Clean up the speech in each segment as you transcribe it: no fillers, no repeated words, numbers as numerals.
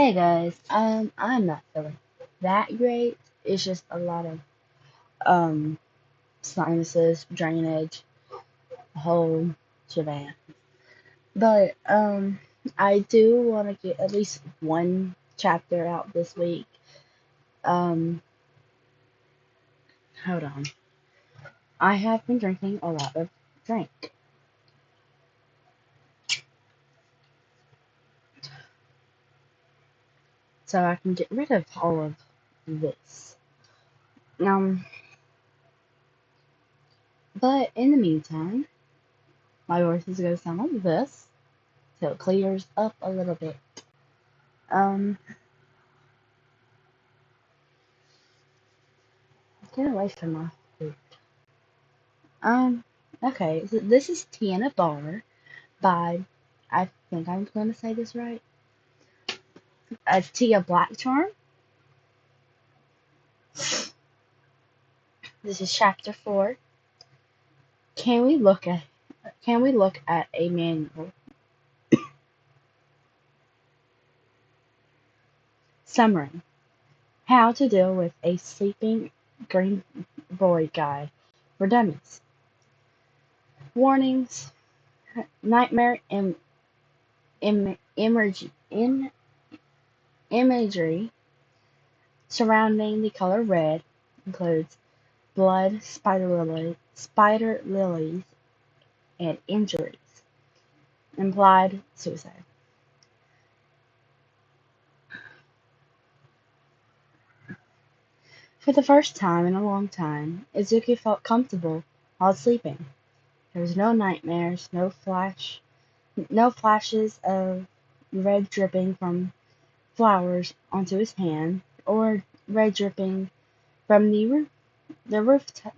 Hey guys, I'm not feeling that great. It's just a lot of um sinuses, drainage, the whole shebang. But I do want to get at least one chapter out this week. Um, hold on. I have been drinking a lot of drink, so I can get rid of all of this. Um, but in the meantime, my voice is going to sound like this, so it clears up a little bit. Um, Get away from my food. Um, okay, so this is Tiana Bar by, I think I'm going to say this right, Tia Blackcharm. This is chapter 4. Can we look at can we look at a manual? Summary. How to deal with a sleeping green boy guide for dummies. Warnings. Nightmare imagery surrounding the color red includes blood, spider lilies, and injuries. Implied suicide. For the first time in a long time, Izuku felt comfortable while sleeping. There was no nightmares, no flashes of red dripping from flowers onto his hand, or red dripping from the rooftop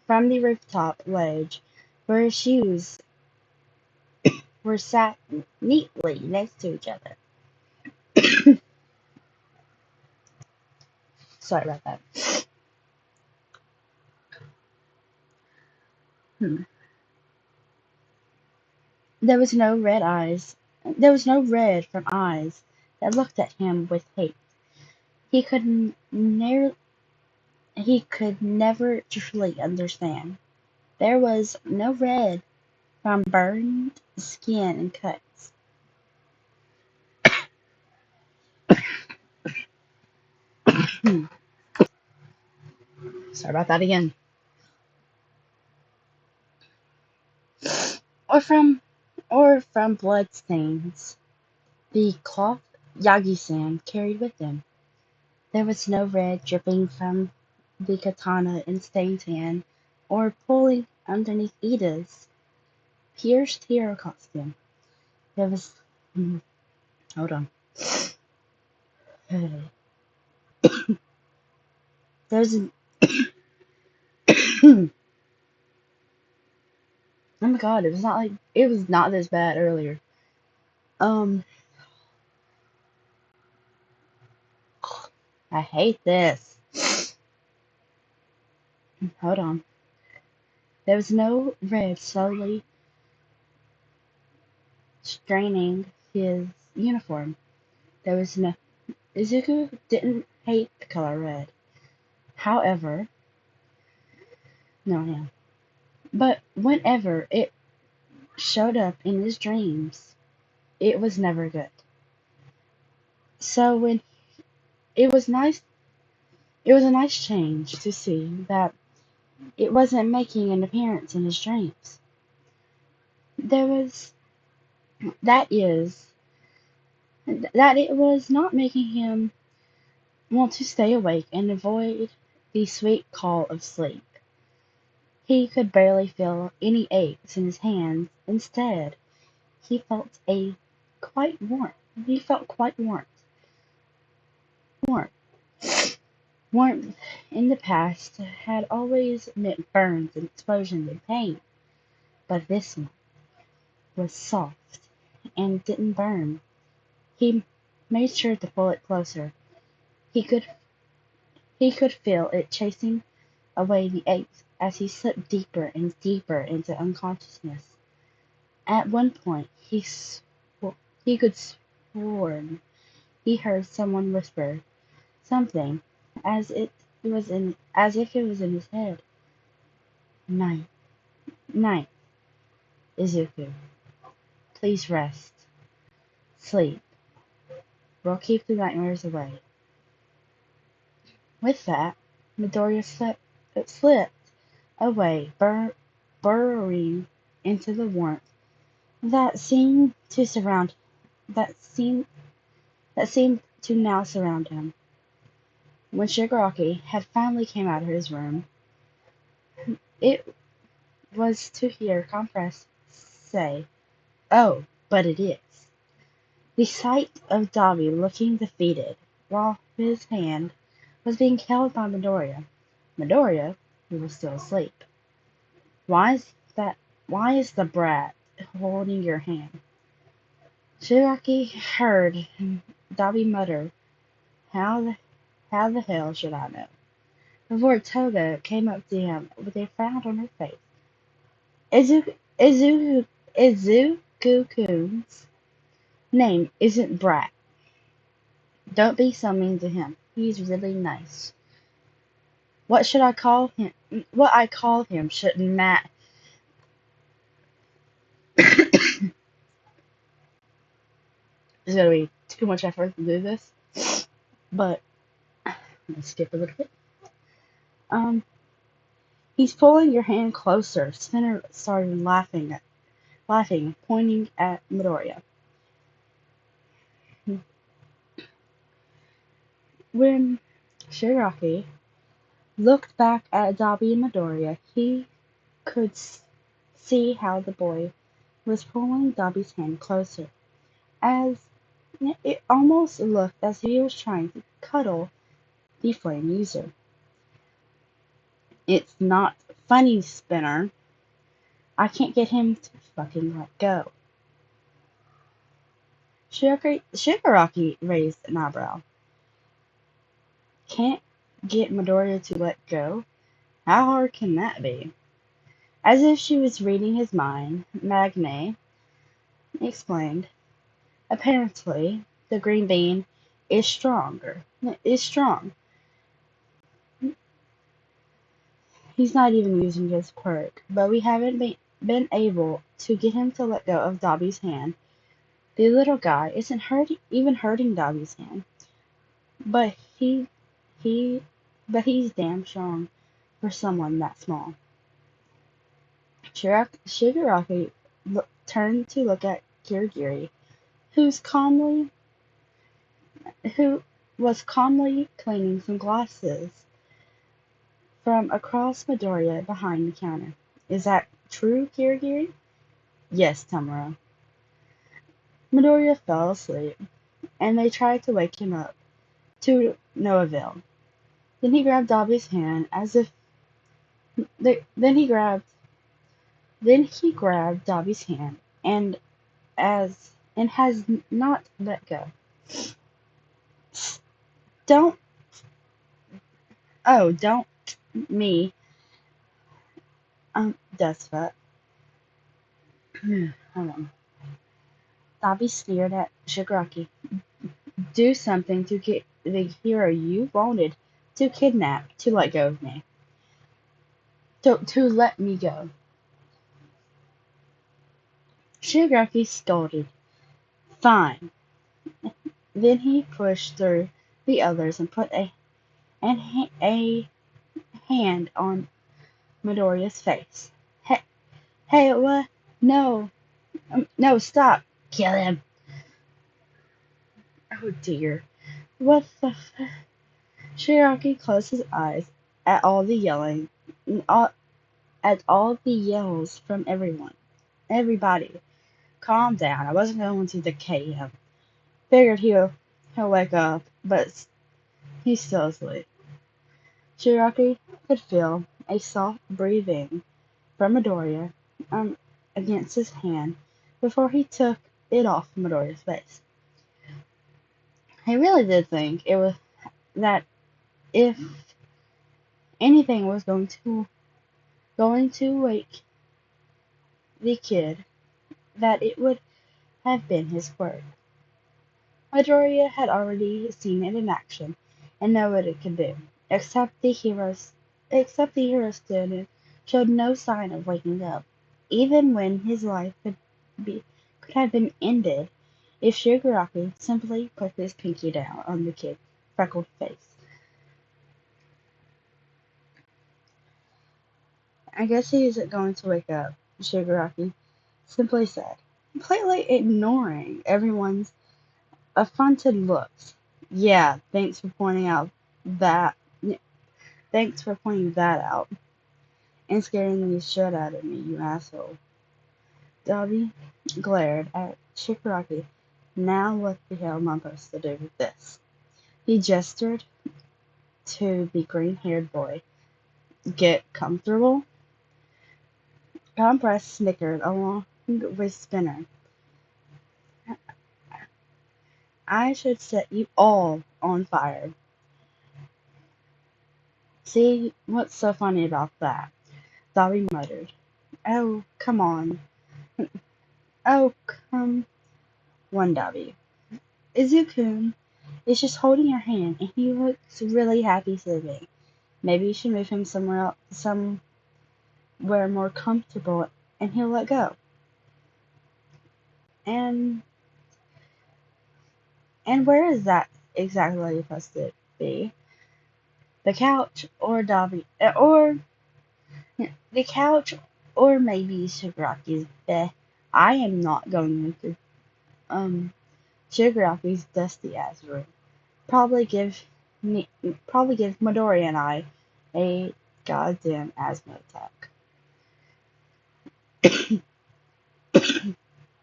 from the rooftop ledge where his shoes were sat neatly next to each other. Sorry about that. Hmm. There was no red eyes. There was no red from eyes that looked at him with hate. He could never he could never truly understand. There was no red from burned skin and cuts. Hmm. Sorry about that again. Or from blood stains the cloth Yagi-san carried with him. There was no red dripping from the katana in Stain's hand, or pulling underneath Ida's pierced hero costume. There was. Hold on. There's. Oh my god! It was not this bad earlier. Um, I hate this. Hold on. There was no red slowly straining his uniform. There was no. Izuku didn't hate the color red. However, no, yeah. But whenever it showed up in his dreams, it was never good. So when it was nice, it was a nice change to see that it wasn't making an appearance in his dreams. There was that is that it was not making him want to stay awake and avoid the sweet call of sleep. He could barely feel any aches in his hands. Instead, he felt a quite warm. He felt quite warm. Warm. Warmth in the past had always meant burns and explosions and pain, but this one was soft and didn't burn. He made sure to pull it closer. He could he could feel it chasing away the aches as he slipped deeper and deeper into unconsciousness. At one point, he could sworn he heard someone whisper something as if it was in his head. Night, night, Izuku. Please rest. Sleep. We'll keep the nightmares away. With that, Midoriya slipped away, burrowing into the warmth that seemed to surround that seemed to now surround him. When Shigaraki had finally came out of his room, it was to hear Compress say, "Oh, but it is." The sight of Dabi looking defeated, while his hand was being held by Midoriya, who was still asleep. Why is that? Why is the brat holding your hand? Shigaraki heard Dabi mutter, How the hell should I know?" Before Toga came up to him with a frown on her face. Izuku-kun's name isn't Brat. Don't be so mean to him. He's really nice. What should I call him? What I call him shouldn't matter. It's gonna be too much effort to do this, but let's skip a little bit. He's pulling your hand closer. Spinner started laughing, pointing at Midoriya. When Shigaraki looked back at Dabi and Midoriya, he could see how the boy was pulling Dabi's hand closer, as it almost looked as if he was trying to cuddle the flame user. It's not funny, Spinner. I can't get him to fucking let go. Shigaraki raised an eyebrow. Can't get Midoriya to let go? How hard can that be? As if she was reading his mind, Magne explained. Apparently, the green bean is strong. He's not even using his quirk, but we haven't been able to get him to let go of Dabi's hand. The little guy isn't even hurting Dabi's hand, but he he's damn strong for someone that small. Shigaraki turned to look at Kirigiri, who was calmly cleaning some glasses from across Midoriya behind the counter. Is that true, Kirigiri? Yes, Tamura. Midoriya fell asleep, and they tried to wake him up, to no avail. Then he grabbed Dabi's hand as if then he grabbed Dabi's hand and has not let go. Don't don't me Despa. Hold on. Dabi sneered at Shigaraki. Do something to get the hero you wanted to kidnap to let go of me. To let me go. Shigaraki scolded. Fine. Then he pushed through the others and put a hand on Midoriya's face. Hey, what? No. No, stop. Kill him. Oh dear. What the f- Shigaraki closed his eyes at all the yelling, at all the yells from everybody. Calm down. I wasn't going to decay him. Figured he'll wake up, but he's still asleep. Shigaraki could feel a soft breathing from Midoriya against his hand before he took it off Midoriya's face. He really did think it was that if anything was going to wake the kid, that it would have been his quirk. Midoriya had already seen it in action and knew what it could do, except the hero stood and showed no sign of waking up, even when his life could have been ended if Shigaraki simply put his pinky down on the kid's freckled face. I guess he isn't going to wake up, Shigaraki simply said, completely ignoring everyone's affronted looks. Yeah, that. Thanks for pointing that out and scaring the shit out of me, you asshole. Dabi glared at Shigaraki. Now what the hell am I supposed to do with this? He gestured to the green-haired boy. Get comfortable? Compress snickered along with Spinner. I should set you all on fire. See, what's so funny about that? Dabi muttered. Oh, come on. Oh, come on, Dabi. Izuku is just holding your hand, and he looks really happy sitting. Maybe you should move him somewhere more comfortable, and he'll let go. And where is that exactly supposed to be? The couch or Dabi, or the couch, or maybe Shigaraki's bed. I am not going into Shigaraki's dusty ass room. Probably give Midori and I a goddamn asthma attack.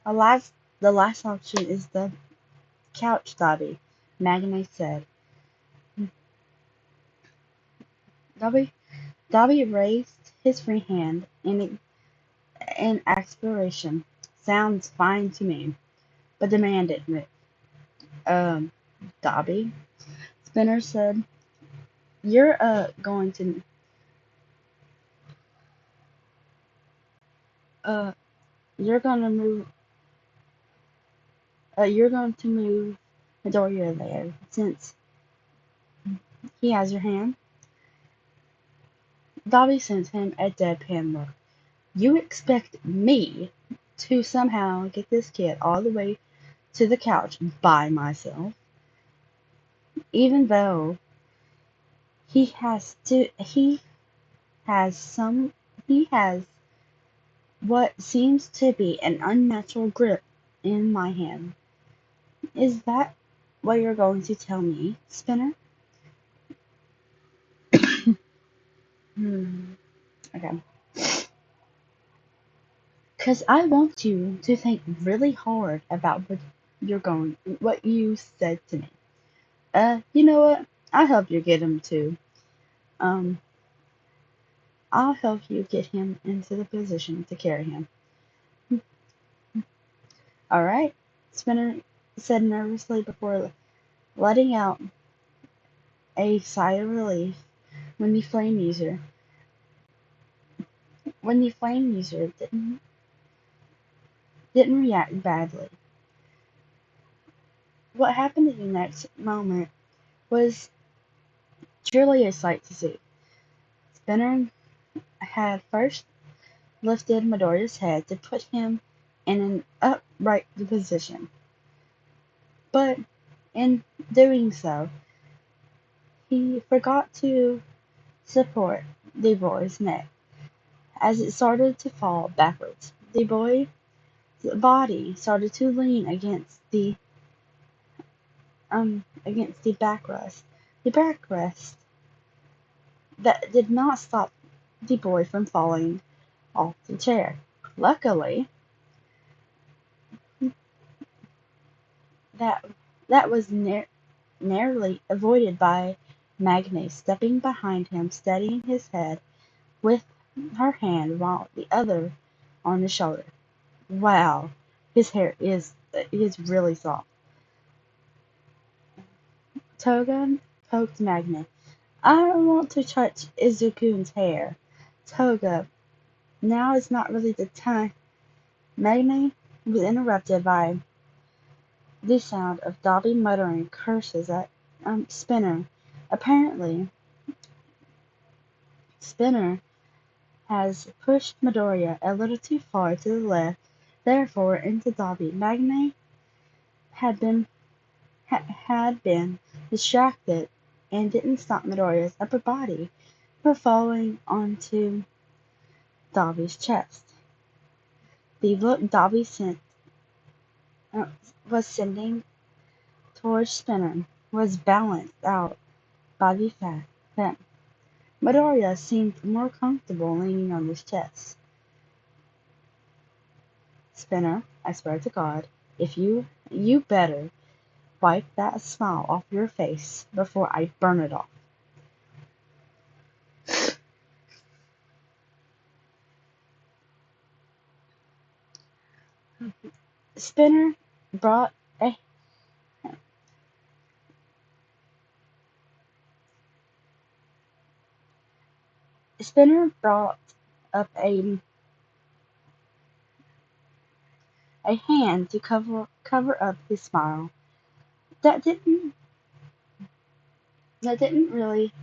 The last option is the couch, Dabi, Magane said. Dabi raised his free hand in expiration. Sounds fine to me, but demanded it. Dabi, Spinner said, you're going to uh you're going to move Midoriya there since he has your hand. Dabi sent him a deadpan look. You expect me to somehow get this kid all the way to the couch by myself, even though he has to he has what seems to be an unnatural grip in my hand. Is that what you're going to tell me, Spinner? Okay. Because I want you to think really hard about what you said to me. You know what? I'll help you get him too. Um, I'll help you get him into the position to carry him. All right, Spinner said nervously before letting out a sigh of relief when the flame user didn't react badly. What happened in the next moment was truly a sight to see. Spinner had first lifted Midoriya's head to put him in an upright position, but in doing so, he forgot to support the boy's neck. As it started to fall backwards, the boy's body started to lean against the backrest. The backrest that did not stop the boy from falling off the chair. Luckily, that that was narrowly avoided by Magna stepping behind him, steadying his head with her hand while the other on his shoulder. Wow, his hair is really soft. Toga poked Magna. I don't want to touch Izuku's hair. Toga, now is not really the time. Magna was interrupted by the sound of Dabi muttering curses at Spinner. Apparently, Spinner has pushed Midoriya a little too far to the left, therefore into Dabi. Magne had been distracted and didn't stop Midoriya's upper body from falling onto Dabi's chest. The look Dabi uh, was sending towards Spinner was balanced out by the fact that Midoriya seemed more comfortable leaning on his chest. Spinner, I swear to God, if you better wipe that smile off your face before I burn it off. Spinner brought a Spinner brought up a hand to cover up his smile. That didn't really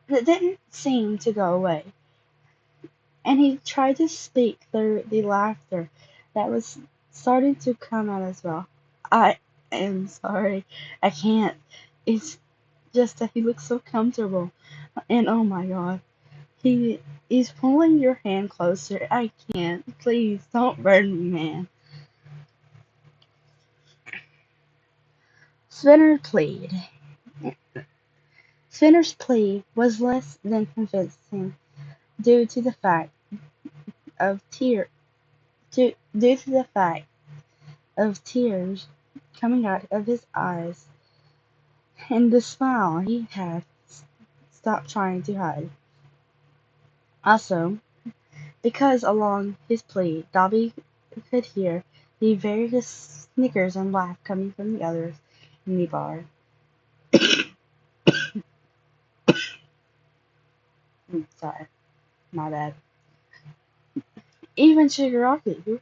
that didn't seem to go away, and he tried to speak through the laughter that was starting to come out as well. I am sorry, I can't. It's just that he looks so comfortable, and oh my God, he's pulling your hand closer. I can't. Please don't burn me, man. Spinner plead. Spinner's plea was less than convincing due to the fact of tear due to the fact of tears coming out of his eyes and the smile he had stopped trying to hide. Also, because along his plea, Dabi could hear the various snickers and laugh coming from the others in the bar. Sorry, my bad. Even Shigaraki, who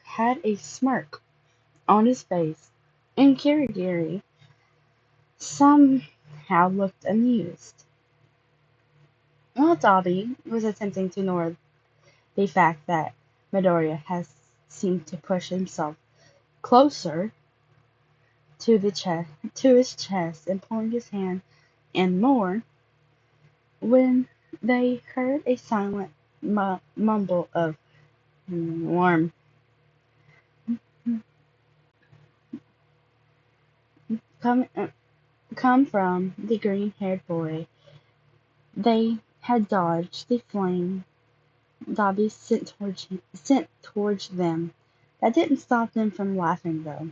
had a smirk on his face, and Kirigiri somehow looked amused. While Dabi was attempting to ignore the fact that Midoriya has seemed to push himself closer to his chest and pulling his hand in more, when they heard a silent mumble of warm come come from the green-haired boy. They had dodged the flame Dabi sent towards them. That didn't stop them from laughing, though.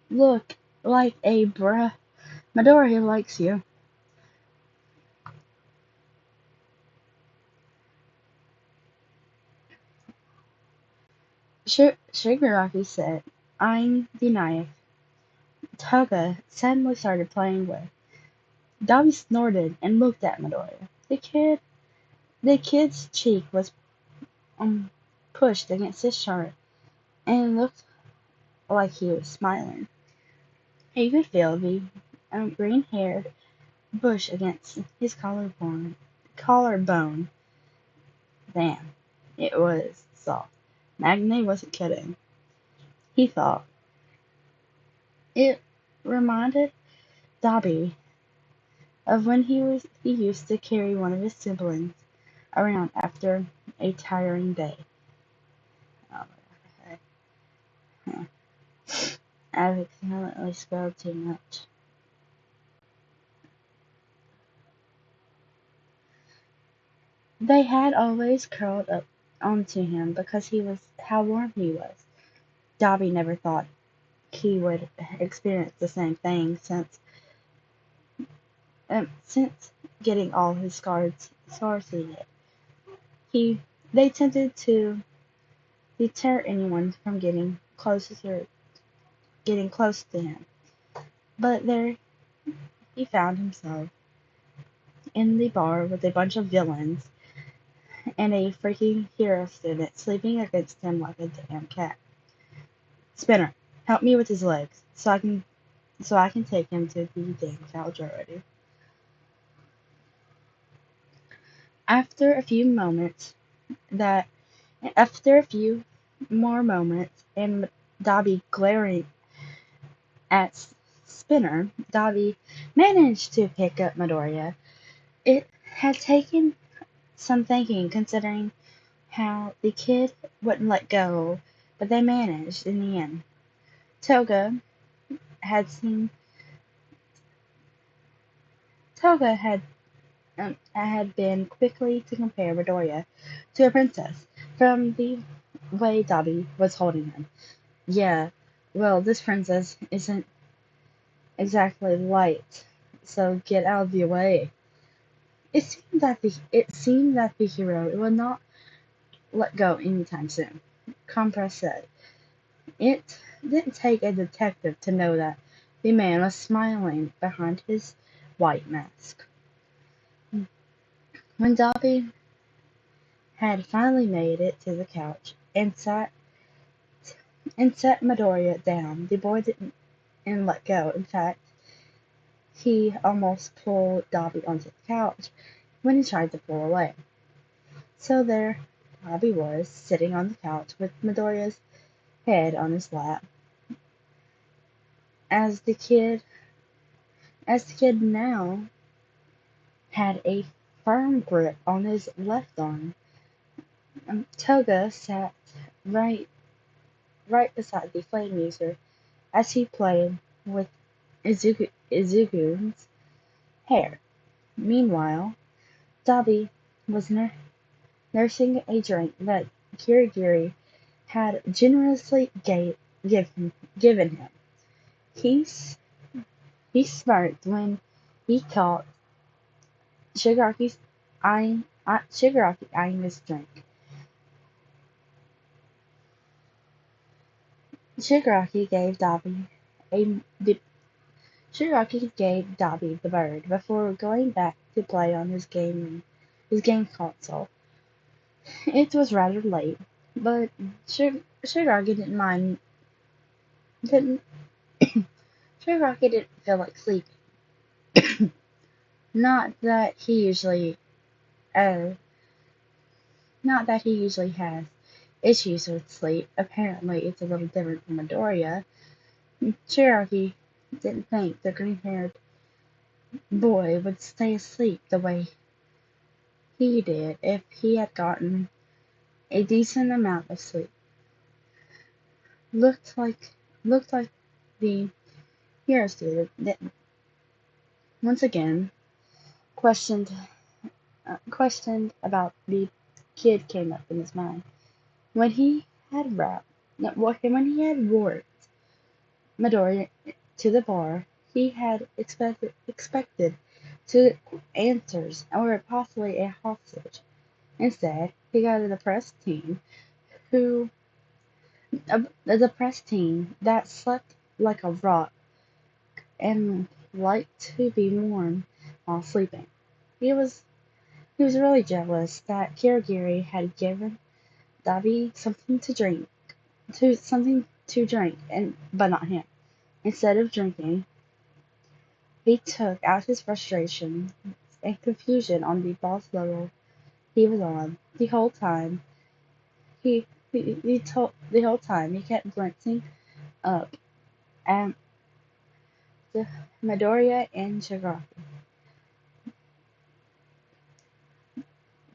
Look, like a bruh. Midoriya likes you. Shigaraki said, eyeing the knife Toga suddenly started playing with. Dabi snorted and looked at Midoriya. The kid's cheek was pushed against his shirt and looked like he was smiling. He could feel the green-haired bush against his collarbone. Damn, it was soft. Magne wasn't kidding. He thought. It reminded Dabi of when he used to carry one of his siblings around after a tiring day. Oh, okay. I've accidentally spelled too much. They had always curled up onto him because he was how warm he was. Dabi never thought he would experience the same thing since getting all his scars he did. They tended to deter anyone from getting close to him. But he found himself in the bar with a bunch of villains and a freaking hero student sleeping against him like a damn cat. Spinner, help me with his legs so I can take him to the damn couch already. After a few moments that After a few more moments and Dabi glaring at Spinner, Dabi managed to pick up Midoriya. It had taken some thinking considering how the kid wouldn't let go, but they managed in the end. Toga had seen Toga had been quickly to compare Midoriya to a princess from the way Dabi was holding him. Yeah, well, this princess isn't exactly light, so get out of the way. It seemed that the hero would not let go anytime soon. Compress said. It didn't take a detective to know that the man was smiling behind his white mask. When Dobby had finally made it to the couch and set Midoriya down, the boy didn't let go. In fact, he almost pulled Dobby onto the couch when he tried to pull away. So there Dobby was, sitting on the couch with Midoriya's head on his lap. As the kid now had a firm grip on his left arm. Toga sat right beside the flame user as he played with Izuku's hair. Meanwhile, Dabi was nursing a drink that Kirigiri had generously given him. He he smirked when he caught Shigaraki eyeing his drink. Shigaraki gave Dabi a the Shigaraki gave Dabi the bird before going back to play on his game console. It was rather late, but Shigaraki didn't Shigaraki didn't feel like sleeping. Not that he usually uh not that he usually has issues with sleep. Apparently it's a little different from Midoriya. Shigaraki didn't think the green-haired boy would stay asleep the way he did if he had gotten a decent amount of sleep. Looked like the hero student didn't. Once again, questioned about the kid came up in his mind. When he had brought no, when he had brought Midori to the bar, he had expected to answers or possibly a hostage. Instead, he got who a depressed teen that slept like a rock and liked to be warm while sleeping. He was he was really jealous that Kirigiri had given Dabi something to drink, and but not him. Instead of drinking, he took out his frustration and confusion on the boss level he was on. The whole time he kept glancing up at the Midoriya and Shigaraki.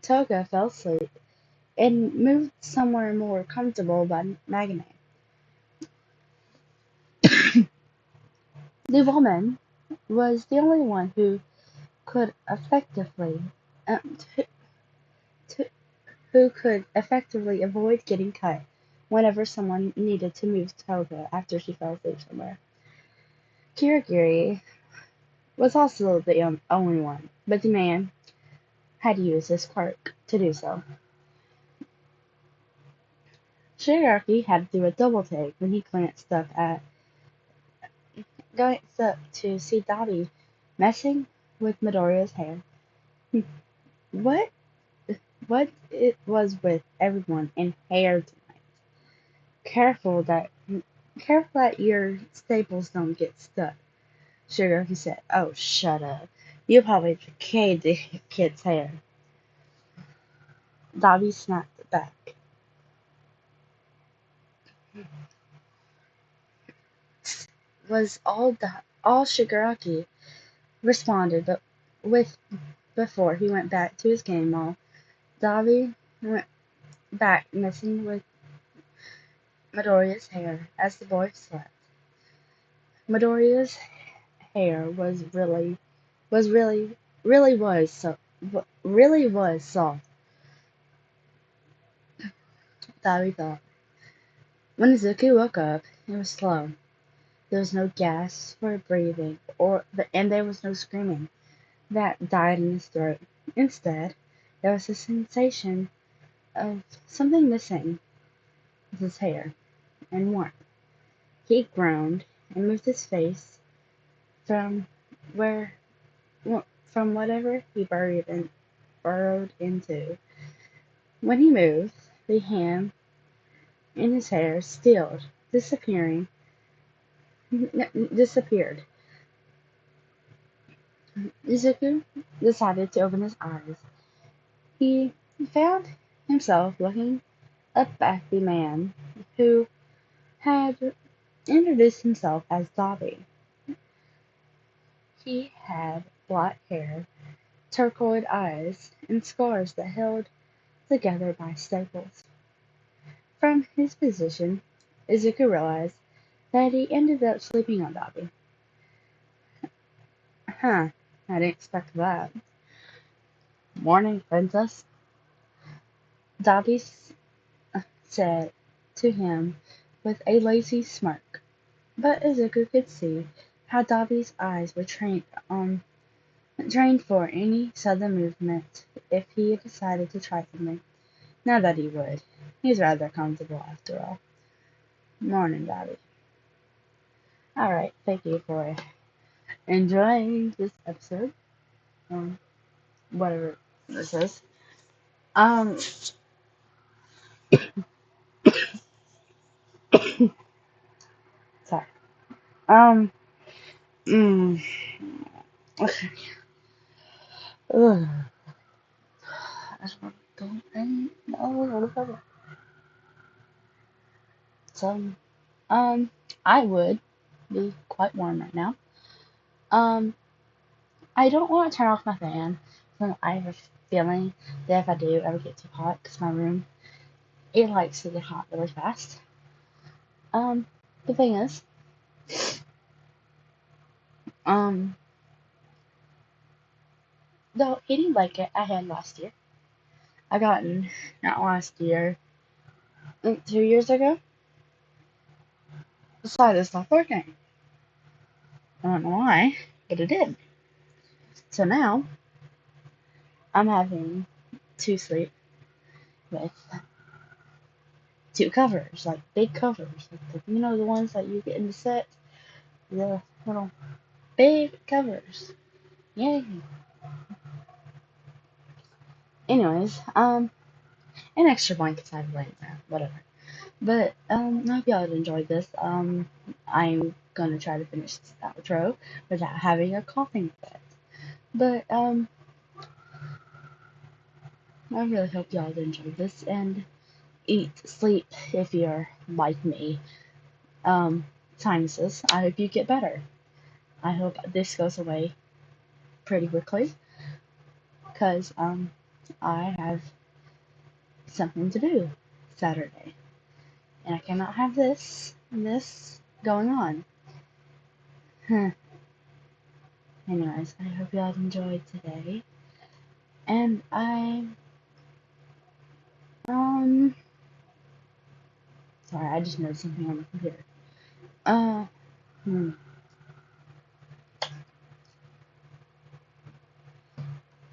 Toga fell asleep and moved somewhere more comfortable by Magane. The woman was the only one could effectively uh, t- t- who could effectively avoid getting cut whenever someone needed to move Toga after she fell asleep somewhere. Kirigiri was also the only one, but the man had used his quirk to do so. Shigaraki had to do a double take when he glanced up to see Dabi messing with Midoriya's hair. What what it was with everyone in hair tonight. Careful that careful that your staples don't get stuck. Sugar, he said. Oh, shut up. You probably decayed the kid's hair. Dabi snapped back. Was all Shigaraki responded, but with before he went back to his game mall, Dabi went back messing with Midoriya's hair as the boy slept. Midoriya's hair was really was so really was soft. Dabi thought. When Izuku woke up, it was slow. There was no gas for breathing, and there was no screaming that died in his throat. Instead, there was a sensation of something missing with his hair and warmth. He groaned and moved his face from where from whatever he burrowed into. When he moved, the hand in his hair stilled, disappeared. Izuku decided to open his eyes. He found himself looking up at the man who had introduced himself as Dabi. He had black hair, turquoise eyes, and scars that held together by staples. From his position, Izuku realized that he ended up sleeping on Dabi. Huh, I didn't expect that. Morning, princess, Dabi said to him with a lazy smirk. But Izuku could see how Dabi's eyes were trained for any sudden movement if he decided to try something. Not that he would. He's rather comfortable after all. Morning, Dabi. Alright, thank you for enjoying this episode. Whatever this is. Um, sorry. Um, mm, okay. Ugh. I just want to go and so, I would be quite warm right now. Um, I don't want to turn off my fan. So I have a feeling that if I do ever get too hot, because my room, it likes to get hot really fast. The thing is, um, the heating blanket I had last year, I gotten, not last year, like 2 years ago, decided to stop working. I don't know why, but it did. So now, I'm having to sleep with two covers, like big covers, like the ones that you get in the set, the little big covers. Yay! Anyways, an extra blanket I've laid there, whatever. But I hope y'all enjoyed this. I'm gonna try to finish this outro without having a coughing fit. But I really hope y'all enjoyed this and sleep if you're like me. Sinuses. I hope you get better. I hope this goes away pretty quickly, because I have something to do Saturday, and I cannot have this going on. Huh. Anyways, I hope y'all enjoyed today, and um sorry, I just noticed something on the computer. Uh, hmm,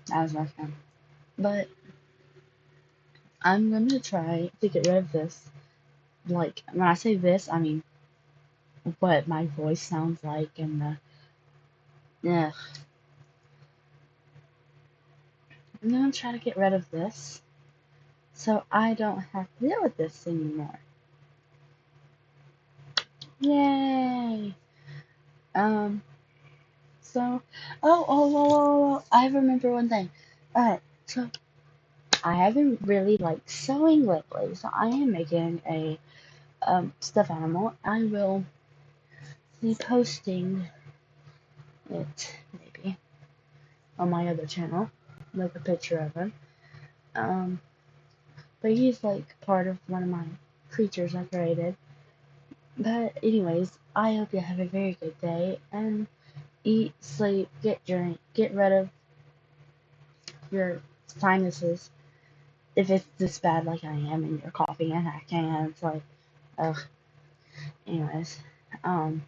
that was my phone. But I'm gonna try to get rid of this. Like, when I say this, I mean what my voice sounds like, and the, yeah. I'm gonna try to get rid of this so I don't have to deal with this anymore. Yay! Um, so, I remember one thing. Alright, so I haven't really liked sewing lately, so I am making a stuffed animal. I will be posting it maybe on my other channel, like a picture of him. Um, but he's like part of one of my creatures I created. But anyways, I hope you have a very good day and eat, sleep, get rid of your sinuses if it's this bad like I am and you're coughing and hacking and it's like, ugh. Anyways, and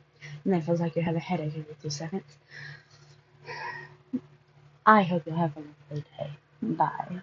it feels like you have a headache every 2 seconds. I hope you have a lovely day. Bye.